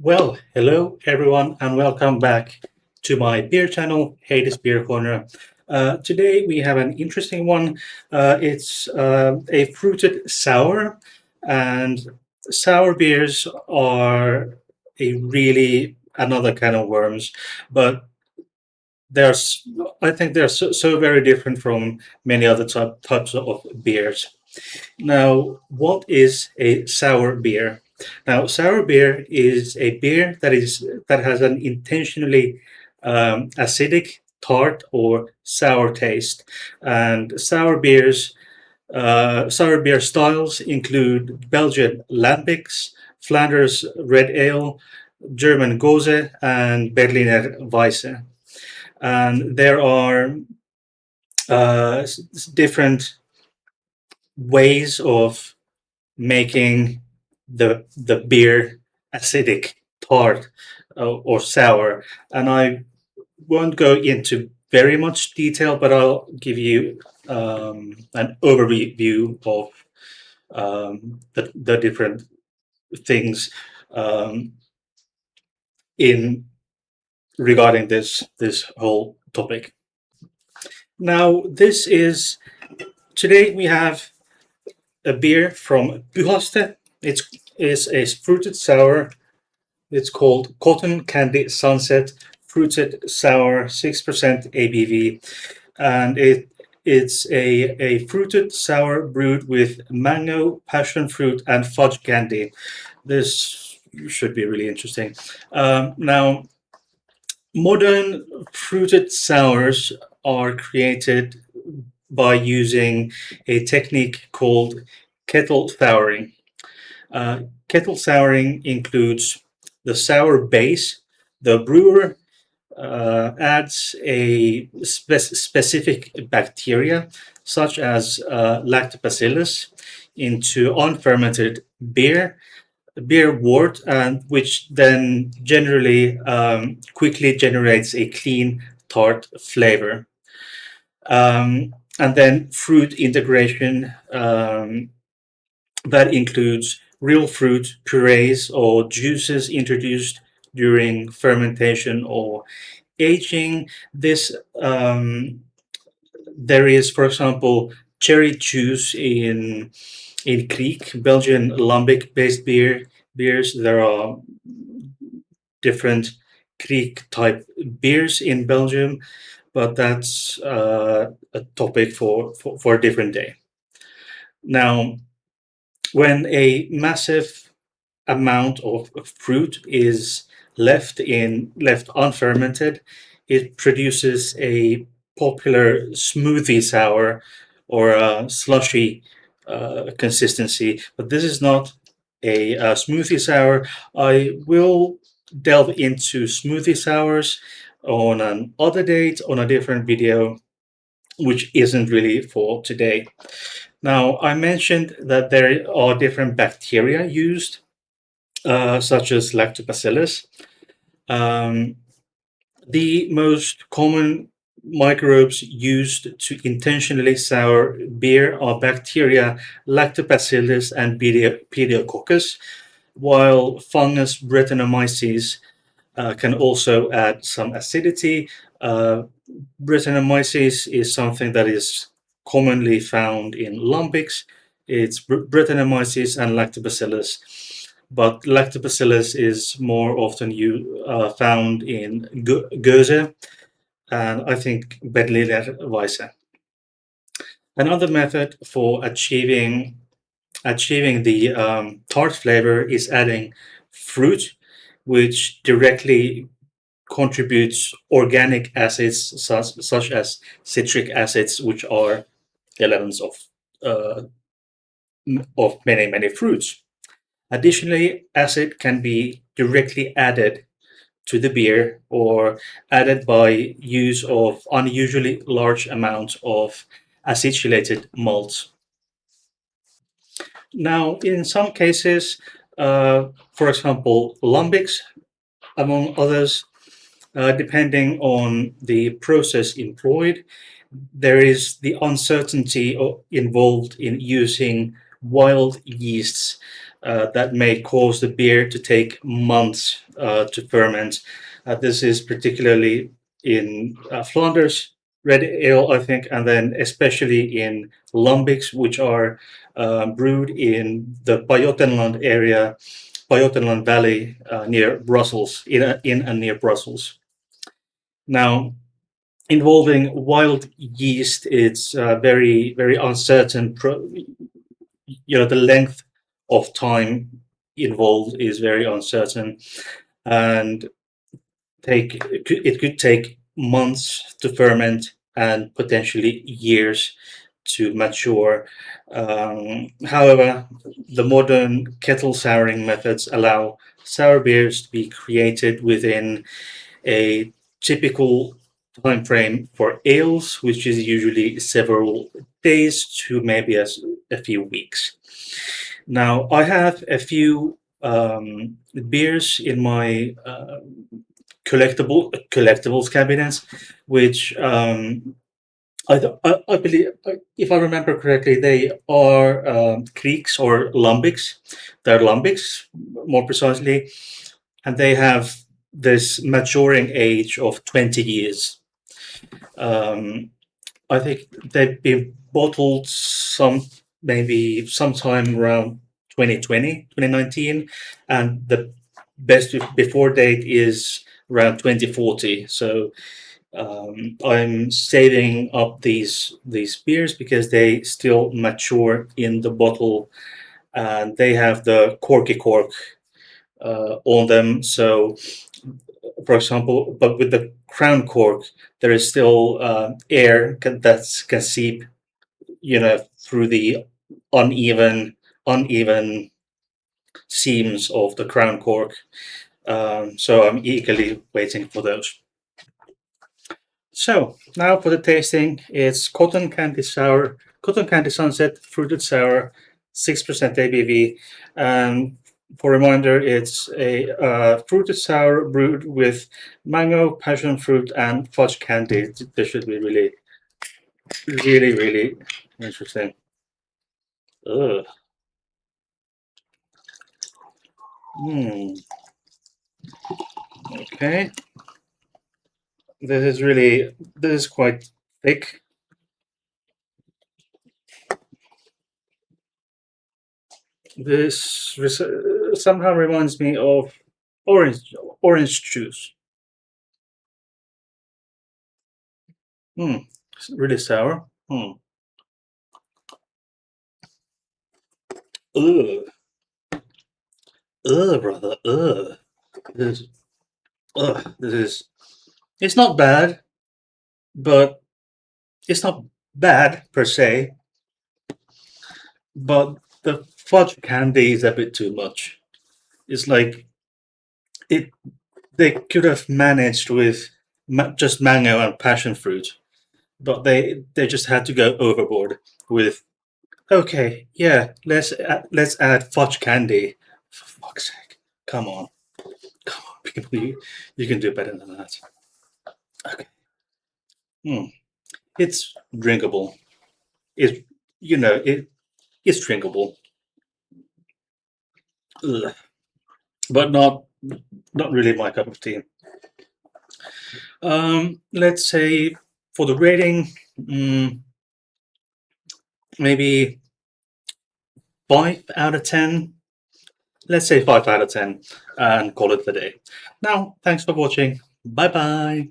Well, hello everyone, and welcome back to my beer channel, Hades Beer Corner. Today we have an interesting one. It's a fruited sour, and sour beers are a really another kind of worms, but there's I think they're so very different from many other types of beers. Now, what is a sour beer? Now, sour beer is a beer that has an intentionally acidic, tart, or sour taste. And sour beer styles include Belgian Lambics, Flanders Red Ale, German Gose, and Berliner Weisse. And there are different ways of making the beer acidic, tart, or sour. And I won't go into very much detail, but I'll give you an overview of the different things um, in regarding this whole topic. Now, this is today we have a beer from Pühaste. It's a fruited sour. It's called Cotton Candy Sunset Fruited Sour, 6% ABV, and it's a fruited sour brewed with mango, passion fruit, and fudge candy. This should be really interesting. Now, modern fruited sours are created by using a technique called kettle souring. Uh, Kettle souring includes the sour base. The brewer adds a specific bacteria, such as lactobacillus, into unfermented beer wort, and which then generally quickly generates a clean, tart flavor. And then fruit integration that includes real fruit purees or juices introduced during fermentation or aging. This There is, for example, cherry juice in Kriek, Belgian Lambic based beers. There are different Kriek type beers in Belgium, but that's a topic for a different day. Now, when a massive amount of fruit is left unfermented, it produces a popular smoothie sour or a slushy consistency. But this is not a smoothie sour. I will delve into smoothie sours on an other date on a different video, which isn't really for today. Now, I mentioned that there are different bacteria used, such as lactobacillus. Um, the most common microbes used to intentionally sour beer are bacteria Lactobacillus and Pediococcus, while fungus Brettanomyces can also add some acidity. Uh, Brettanomyces is something that is commonly found in lambics. It's Brettanomyces and Lactobacillus, but Lactobacillus is more often found in Goese and I think Berliner Weisse. Another method for achieving the tart flavor is adding fruit, which directly contributes organic acids such as citric acids, which are elements uh, of many fruits. Additionally, acid can be directly added to the beer or added by use of unusually large amounts of acidulated malt. Now, in some cases, for example, lambics, among others, depending on the process employed, there is the uncertainty involved in using wild yeasts. that may cause the beer to take months to ferment. This is particularly in Flanders red ale, I think, and then especially in lambics, which are brewed in the Pajottenland area, Pajottenland Valley, near Brussels, in and near Brussels. Now, involving wild yeast, it's very uncertain. The length of time involved is very uncertain, and it could take months to ferment and potentially years to mature. However, the modern kettle souring methods allow sour beers to be created within a typical time frame for ales, which is usually several days to maybe a few weeks. Now, I have a few beers in my collectibles cabinets, which I believe, if I remember correctly, they are creeks or lambics. They're lambics, more precisely, and they have this maturing age of 20 years. Um, I think they've been bottled maybe sometime around 2020, 2019, and the best before date is around 2040. So I'm saving up these beers because they still mature in the bottle, and they have the corky cork on them. So, for example, but with the crown cork, there is still air that can seep, through the uneven seams of the crown cork. So I'm eagerly waiting for those. So now for the tasting, it's cotton candy sunset, fruited sour, 6% ABV. And for reminder, it's a fruited sour brewed with mango, passion fruit, and fudge candy. This should be really, really, really interesting. Ugh. Hmm. Okay. This is quite thick. Somehow reminds me of orange juice. Hmm. It's really sour. Hmm. Ugh. Ugh, brother. Ugh. This is, this is. It's not bad, but it's not bad per se. But the fudge candy is a bit too much. It's like it. They could have managed with just mango and passion fruit, but they just had to go overboard with. Okay, yeah, let's add fudge candy. For fuck's sake, come on, come on, people, you can do better than that. Okay, hmm. It's drinkable. It it's drinkable, ugh, but not really my cup of tea. Let's say for the rating, mm, maybe 5 out of 10. Let's say 5 out of 10, and call it the day. Now, thanks for watching. Bye bye.